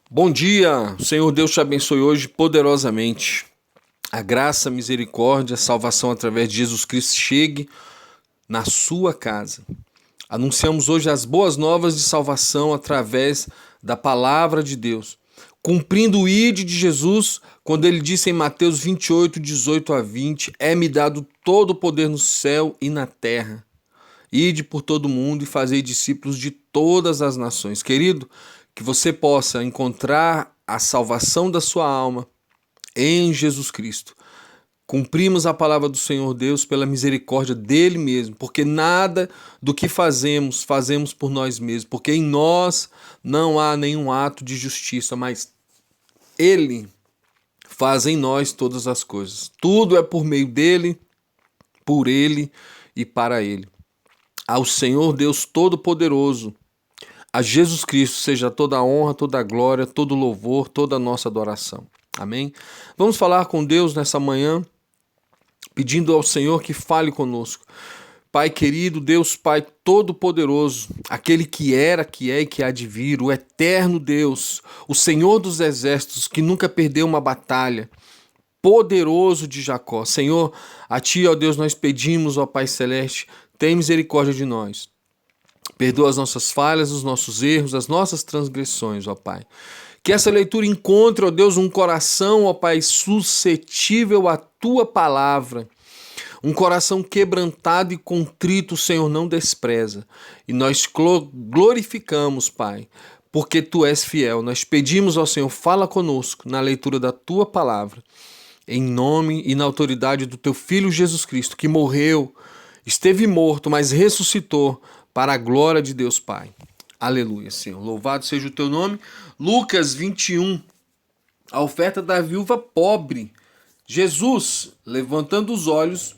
Bom dia, o Senhor Deus te abençoe hoje poderosamente. A graça, a misericórdia, a salvação através de Jesus Cristo chegue na sua casa. Anunciamos hoje as boas novas de salvação através da palavra de Deus, cumprindo o ide de Jesus, quando ele disse em Mateus 28, 18 a 20, é-me dado todo o poder no céu e na terra. Ide por todo mundo e fazei discípulos de todas as nações. Querido, que você possa encontrar a salvação da sua alma em Jesus Cristo. Cumprimos a palavra do Senhor Deus pela misericórdia dele mesmo, porque nada do que fazemos, fazemos por nós mesmos, porque em nós não há nenhum ato de justiça, mas ele faz em nós todas as coisas. Tudo é por meio dele, por ele e para ele. Ao Senhor Deus Todo-Poderoso, a Jesus Cristo seja toda a honra, toda a glória, todo o louvor, toda a nossa adoração. Amém? Vamos falar com Deus nessa manhã, pedindo ao Senhor que fale conosco. Pai querido, Deus Pai Todo-Poderoso, aquele que era, que é e que há de vir, o eterno Deus, o Senhor dos exércitos, que nunca perdeu uma batalha, poderoso de Jacó. Senhor, a Ti, ó Deus, nós pedimos, ó Pai Celeste, tem misericórdia de nós. Perdoa as nossas falhas, os nossos erros, as nossas transgressões, ó Pai. Que essa leitura encontre, ó Deus, um coração, ó Pai, suscetível à Tua palavra. Um coração quebrantado e contrito, o Senhor não despreza. E nós glorificamos, Pai, porque Tu és fiel. Nós pedimos ao Senhor, fala conosco na leitura da Tua palavra. Em nome e na autoridade do Teu Filho Jesus Cristo, que morreu, esteve morto, mas ressuscitou para a glória de Deus Pai. Aleluia, Senhor. Louvado seja o Teu nome. Lucas 21, a oferta da viúva pobre. Jesus, levantando os olhos,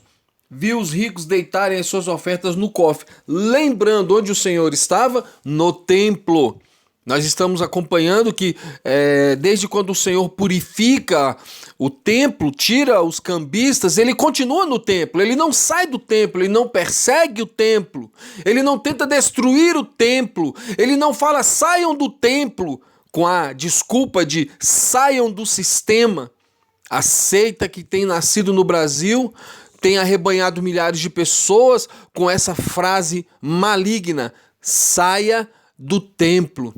viu os ricos deitarem as suas ofertas no cofre. Lembrando onde o Senhor estava? No templo. Nós estamos acompanhando que desde quando o Senhor purifica o templo, tira os cambistas, ele continua no templo, ele não sai do templo, ele não persegue o templo, ele não tenta destruir o templo, ele não fala saiam do templo com a desculpa de saiam do sistema. A seita que tem nascido no Brasil tem arrebanhado milhares de pessoas com essa frase maligna: saia do templo.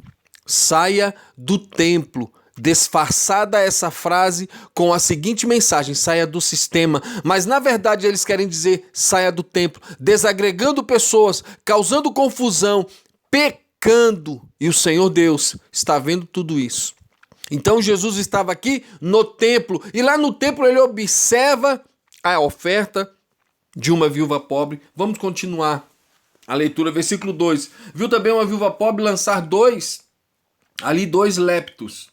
Saia do templo. Disfarçada essa frase com a seguinte mensagem: saia do sistema. Mas na verdade eles querem dizer saia do templo, desagregando pessoas, causando confusão, pecando. E o Senhor Deus está vendo tudo isso. Então Jesus estava aqui no templo, e lá no templo ele observa a oferta de uma viúva pobre. Vamos continuar a leitura, versículo 2. Viu também uma viúva pobre lançar dois leptos,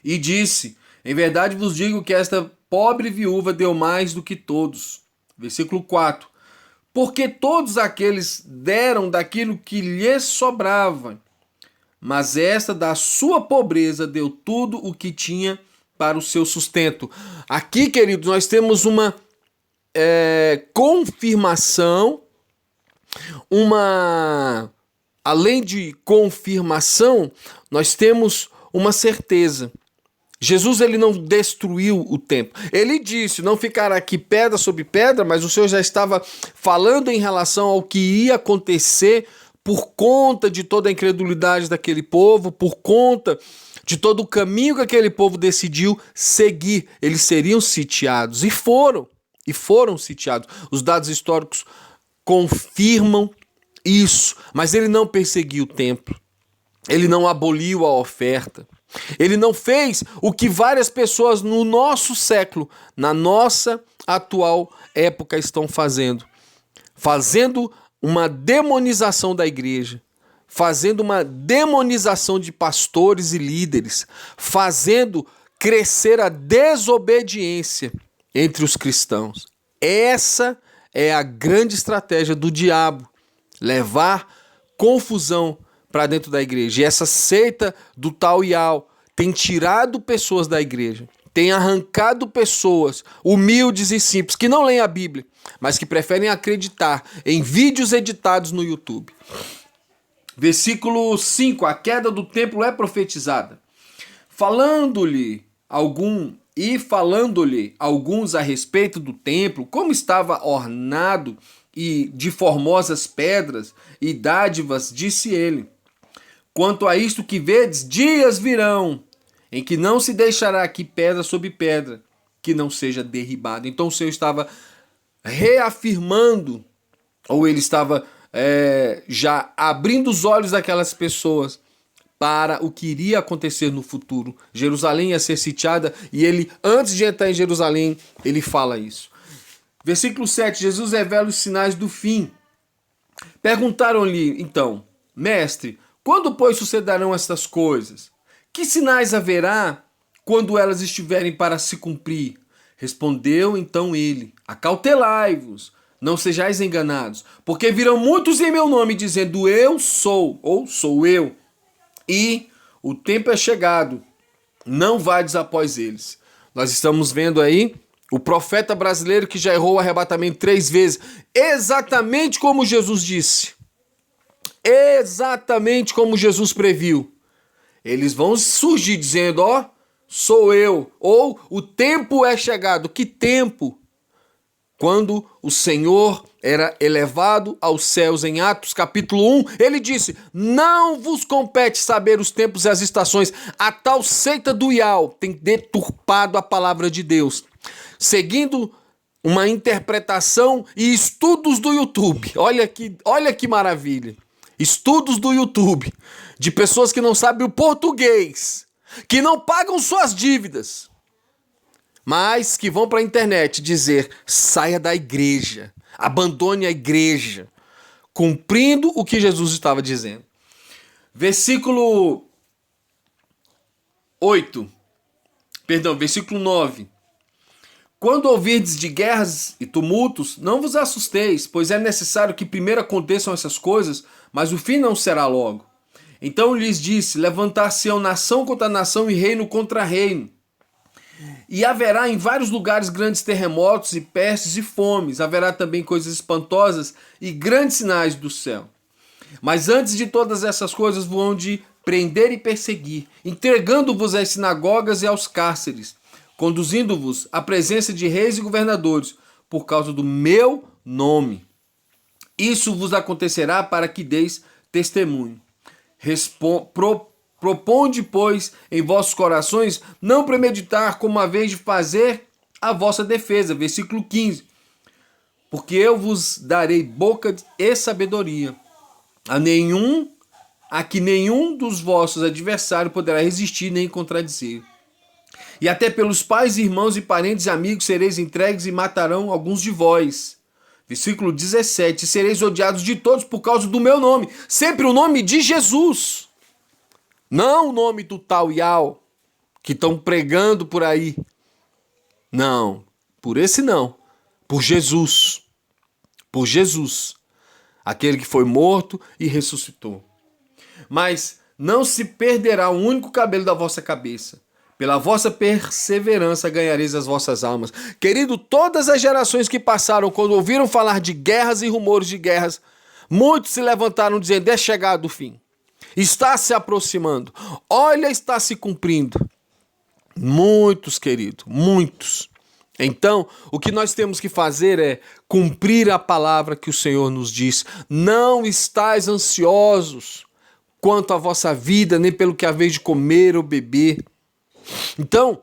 e disse: em verdade vos digo que esta pobre viúva deu mais do que todos. Versículo 4. Porque todos aqueles deram daquilo que lhes sobrava, mas esta da sua pobreza deu tudo o que tinha para o seu sustento. Aqui, queridos, nós temos uma confirmação, além de confirmação, nós temos uma certeza. Jesus ele não destruiu o templo. Ele disse, não ficará aqui pedra sobre pedra, mas o Senhor já estava falando em relação ao que ia acontecer por conta de toda a incredulidade daquele povo, por conta de todo o caminho que aquele povo decidiu seguir. Eles seriam sitiados, e foram sitiados. Os dados históricos confirmam isso, mas ele não perseguiu o templo, ele não aboliu a oferta, ele não fez o que várias pessoas no nosso século, na nossa atual época estão fazendo uma demonização da igreja, fazendo uma demonização de pastores e líderes, fazendo crescer a desobediência entre os cristãos. Essa é a grande estratégia do diabo, levar confusão para dentro da igreja. E essa seita do tal Ial tem tirado pessoas da igreja, tem arrancado pessoas humildes e simples que não leem a Bíblia, mas que preferem acreditar em vídeos editados no YouTube. Versículo 5. A queda do templo é profetizada. falando-lhe alguns a respeito do templo, como estava ornado e de formosas pedras e dádivas, disse ele: quanto a isto que vedes, dias virão em que não se deixará aqui pedra sobre pedra que não seja derribada. Então o Senhor estava reafirmando, ou ele estava já abrindo os olhos daquelas pessoas para o que iria acontecer no futuro. Jerusalém ia ser sitiada e ele, antes de entrar em Jerusalém, ele fala isso. Versículo 7, Jesus revela os sinais do fim. Perguntaram-lhe, então, mestre, quando, pois, sucederão estas coisas? Que sinais haverá quando elas estiverem para se cumprir? Respondeu então ele: acautelai-vos, não sejais enganados, porque virão muitos em meu nome dizendo eu sou, ou sou eu, e o tempo é chegado, não vades após eles. Nós estamos vendo aí o profeta brasileiro que já errou o arrebatamento 3 vezes, exatamente como Jesus disse, exatamente como Jesus previu. Eles vão surgir dizendo, ó, sou eu, ou o tempo é chegado. Que tempo? Quando o Senhor era elevado aos céus em Atos capítulo 1, ele disse, não vos compete saber os tempos e as estações. A tal seita do IAL tem deturpado a palavra de Deus, seguindo uma interpretação e estudos do YouTube. Olha que maravilha. Estudos do YouTube, de pessoas que não sabem o português, que não pagam suas dívidas, mas que vão para a internet dizer, saia da igreja, abandone a igreja, cumprindo o que Jesus estava dizendo. Versículo 9. Quando ouvirdes de guerras e tumultos, não vos assusteis, pois é necessário que primeiro aconteçam essas coisas, mas o fim não será logo. Então lhes disse, levantar-se-ão nação contra nação e reino contra reino. E haverá em vários lugares grandes terremotos e pestes e fomes. Haverá também coisas espantosas e grandes sinais do céu. Mas antes de todas essas coisas vão de prender e perseguir, entregando-vos às sinagogas e aos cárceres, conduzindo-vos à presença de reis e governadores, por causa do meu nome. Isso vos acontecerá para que deis testemunho. Proponde, pois, em vossos corações, não premeditar como a vez de fazer a vossa defesa. Versículo 15. Porque eu vos darei boca e sabedoria, a que nenhum dos vossos adversários poderá resistir nem contradizer. E até pelos pais, irmãos e parentes e amigos sereis entregues e matarão alguns de vós. Versículo 17. Sereis odiados de todos por causa do meu nome. Sempre o nome de Jesus. Não o nome do tal Ial que estão pregando por aí. Não, por esse não. Por Jesus. Por Jesus. Aquele que foi morto e ressuscitou. Mas não se perderá o único cabelo da vossa cabeça. Pela vossa perseverança ganhareis as vossas almas. Querido, todas as gerações que passaram, quando ouviram falar de guerras e rumores de guerras, muitos se levantaram dizendo, é chegado o fim. Está se aproximando. Olha, está se cumprindo. Muitos, querido, muitos. Então, o que nós temos que fazer é cumprir a palavra que o Senhor nos diz. Não estais ansiosos quanto à vossa vida, nem pelo que haveis de comer ou beber. Então,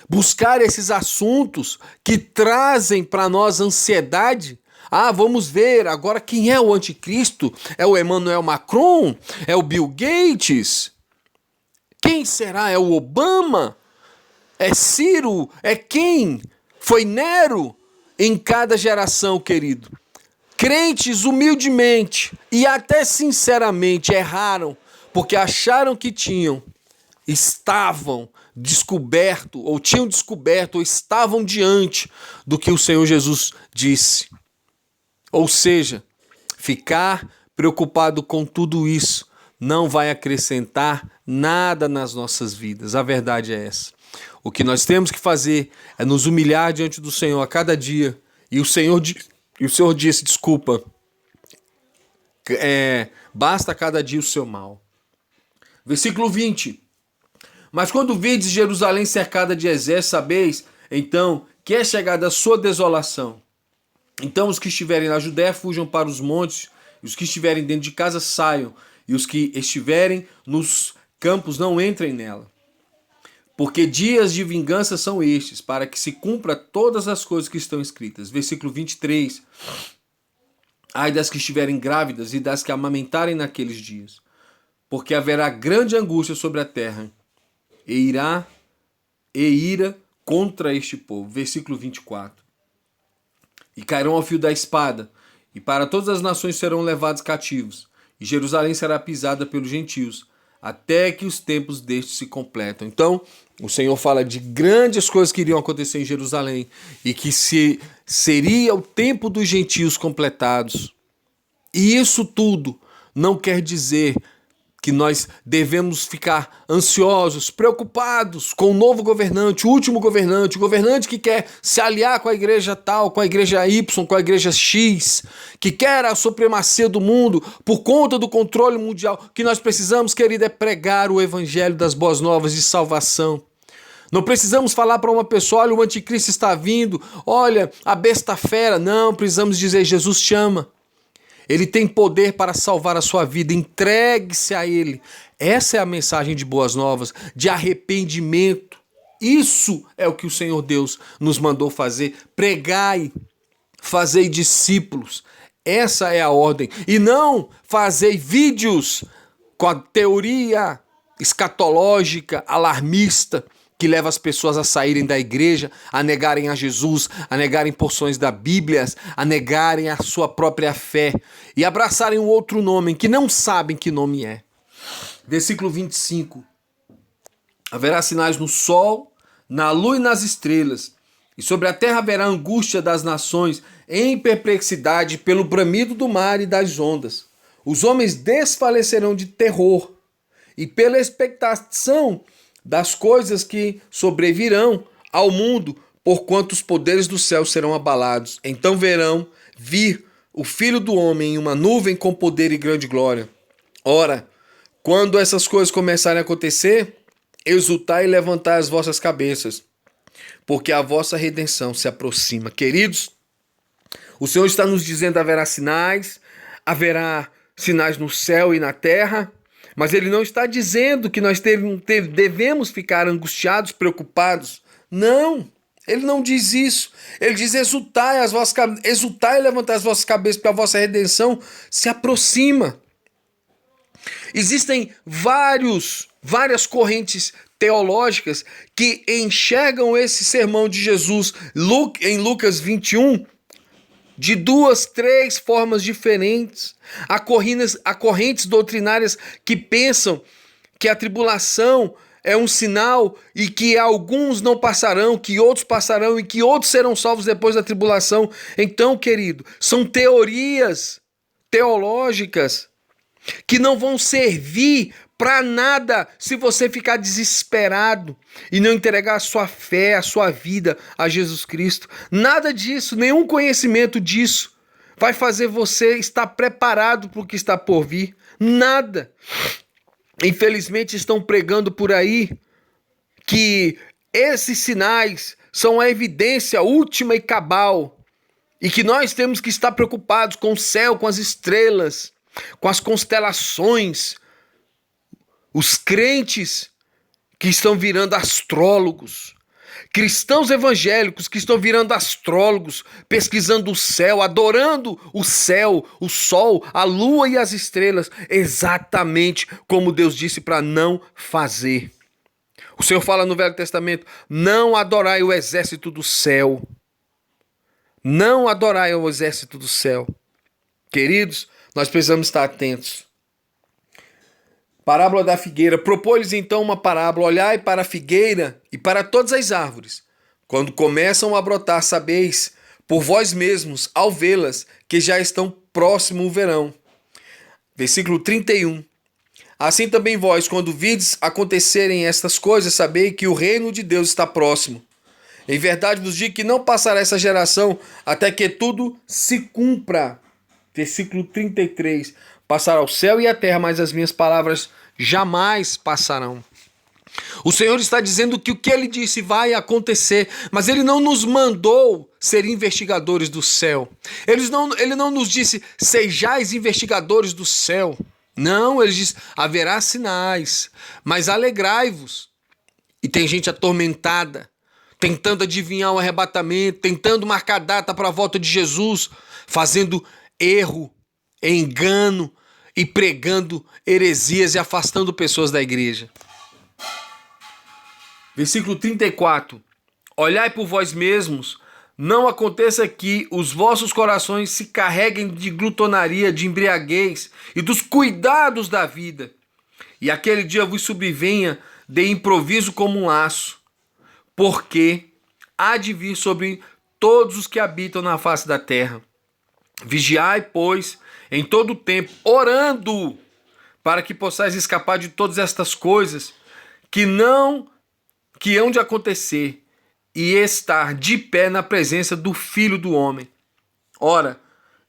buscar esses assuntos que trazem para nós ansiedade. Vamos ver agora quem é o anticristo? É o Emmanuel Macron? É o Bill Gates? Quem será? É o Obama? É Ciro? É quem? Foi Nero? Em cada geração, querido. Crentes humildemente e até sinceramente erraram porque acharam que estavam descoberto, ou tinham descoberto, ou estavam diante do que o Senhor Jesus disse. Ou seja, ficar preocupado com tudo isso não vai acrescentar nada nas nossas vidas. A verdade é essa. O que nós temos que fazer é nos humilhar diante do Senhor a cada dia. E o Senhor disse, desculpa, basta cada dia o seu mal. Versículo 20. Mas quando virdes Jerusalém cercada de exércitos, sabeis, então, que é chegada a sua desolação. Então os que estiverem na Judéia fujam para os montes, e os que estiverem dentro de casa saiam, e os que estiverem nos campos não entrem nela. Porque dias de vingança são estes, para que se cumpra todas as coisas que estão escritas. Versículo 23. Ai das que estiverem grávidas e das que amamentarem naqueles dias, porque haverá grande angústia sobre a terra, e ira contra este povo. Versículo 24. E cairão ao fio da espada, e para todas as nações serão levados cativos, e Jerusalém será pisada pelos gentios, até que os tempos destes se completam. Então, o Senhor fala de grandes coisas que iriam acontecer em Jerusalém, e que seria o tempo dos gentios completados. E isso tudo não quer dizer que nós devemos ficar ansiosos, preocupados com o novo governante, o último governante, o governante que quer se aliar com a igreja tal, com a igreja Y, com a igreja X, que quer a supremacia do mundo por conta do controle mundial. O que nós precisamos, querido, é pregar o evangelho das boas novas de salvação. Não precisamos falar para uma pessoa, olha, o anticristo está vindo, olha, a besta fera. Não, precisamos dizer, Jesus te ama. Ele tem poder para salvar a sua vida, entregue-se a Ele. Essa é a mensagem de boas novas, de arrependimento. Isso é o que o Senhor Deus nos mandou fazer. Pregai, fazei discípulos. Essa é a ordem. E não fazei vídeos com a teoria escatológica, alarmista, que leva as pessoas a saírem da igreja, a negarem a Jesus, a negarem porções da Bíblia, a negarem a sua própria fé e abraçarem um outro nome que não sabem que nome é. Versículo 25. Haverá sinais no sol, na lua e nas estrelas, e sobre a terra haverá angústia das nações, em perplexidade pelo bramido do mar e das ondas. Os homens desfalecerão de terror, e pela expectação das coisas que sobrevirão ao mundo, porquanto os poderes do céu serão abalados. Então verão vir o Filho do Homem em uma nuvem com poder e grande glória. Ora, quando essas coisas começarem a acontecer, exultai e levantai as vossas cabeças, porque a vossa redenção se aproxima. Queridos, o Senhor está nos dizendo: haverá sinais no céu e na terra. Mas ele não está dizendo que nós devemos ficar angustiados, preocupados. Não, ele não diz isso. Ele diz: exultai e levantai as vossas cabeças, porque a vossa redenção se aproxima. Existem várias correntes teológicas que enxergam esse sermão de Jesus em Lucas 21 de 2, 3 formas diferentes. Há correntes doutrinárias que pensam que a tribulação é um sinal e que alguns não passarão, que outros passarão e que outros serão salvos depois da tribulação. Então, querido, são teorias teológicas que não vão servir para nada se você ficar desesperado e não entregar a sua fé, a sua vida a Jesus Cristo. Nada disso, nenhum conhecimento disso vai fazer você estar preparado para o que está por vir. Nada. Infelizmente estão pregando por aí que esses sinais são a evidência última e cabal e que nós temos que estar preocupados com o céu, com as estrelas, com as constelações. Os crentes que estão virando astrólogos, cristãos evangélicos que estão virando astrólogos, pesquisando o céu, adorando o céu, o sol, a lua e as estrelas, exatamente como Deus disse para não fazer. O Senhor fala no Velho Testamento: não adorai o exército do céu. Não adorai o exército do céu. Queridos, nós precisamos estar atentos. Parábola da figueira. Propôs-lhes então uma parábola: olhai para a figueira e para todas as árvores. Quando começam a brotar, sabeis por vós mesmos, ao vê-las, que já estão próximo o verão. Versículo 31. Assim também vós, quando vides acontecerem estas coisas, sabei que o reino de Deus está próximo. Em verdade vos digo que não passará essa geração até que tudo se cumpra. Versículo 33. Passará o céu e a terra, mas as minhas palavras jamais passarão. O Senhor está dizendo que o que Ele disse vai acontecer, mas Ele não nos mandou ser investigadores do céu. Ele não nos disse, sejais investigadores do céu. Não, Ele diz, haverá sinais, mas alegrai-vos. E tem gente atormentada, tentando adivinhar o arrebatamento, tentando marcar data para a volta de Jesus, fazendo erro, engano e pregando heresias e afastando pessoas da igreja. Versículo 34. Olhai por vós mesmos, não aconteça que os vossos corações se carreguem de glutonaria, de embriaguez e dos cuidados da vida, e aquele dia vos sobrevenha de improviso como um laço, porque há de vir sobre todos os que habitam na face da terra. Vigiai, pois, em todo o tempo, orando, para que possais escapar de todas estas coisas que hão de acontecer, e estar de pé na presença do Filho do Homem. Ora,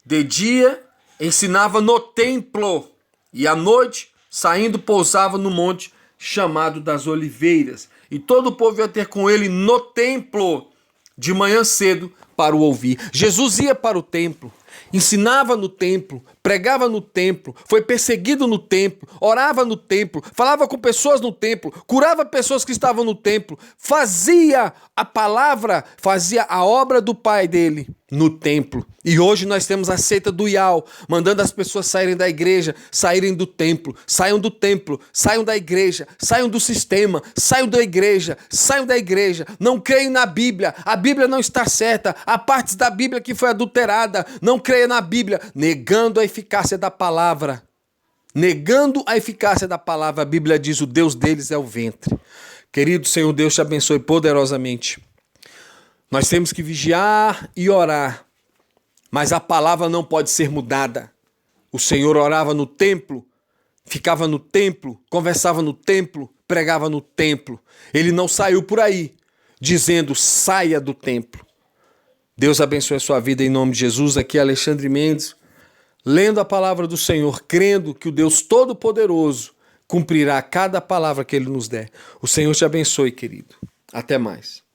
de dia ensinava no templo, e à noite, saindo, pousava no monte chamado das Oliveiras. E todo o povo ia ter com ele no templo, de manhã cedo, para o ouvir. Jesus ia para o templo, ensinava no templo, pregava no templo, foi perseguido no templo, orava no templo, falava com pessoas no templo, curava pessoas que estavam no templo, fazia a palavra, fazia a obra do Pai dele no templo. E hoje nós temos a seita do IAL, mandando as pessoas saírem da igreja, saírem do templo, saiam da igreja, saiam do sistema, saiam da igreja, não creem na Bíblia, a Bíblia não está certa, há partes da Bíblia que foi adulterada, não creia na Bíblia, negando a eficácia da palavra. Negando a eficácia da palavra, a Bíblia diz, o Deus deles é o ventre. Querido Senhor Deus, te abençoe poderosamente. Nós temos que vigiar e orar, mas a palavra não pode ser mudada. O Senhor orava no templo, ficava no templo, conversava no templo, pregava no templo. Ele não saiu por aí dizendo, saia do templo. Deus abençoe a sua vida em nome de Jesus. Aqui é Alexandre Mendes, lendo a palavra do Senhor, crendo que o Deus Todo-Poderoso cumprirá cada palavra que Ele nos der. O Senhor te abençoe, querido. Até mais.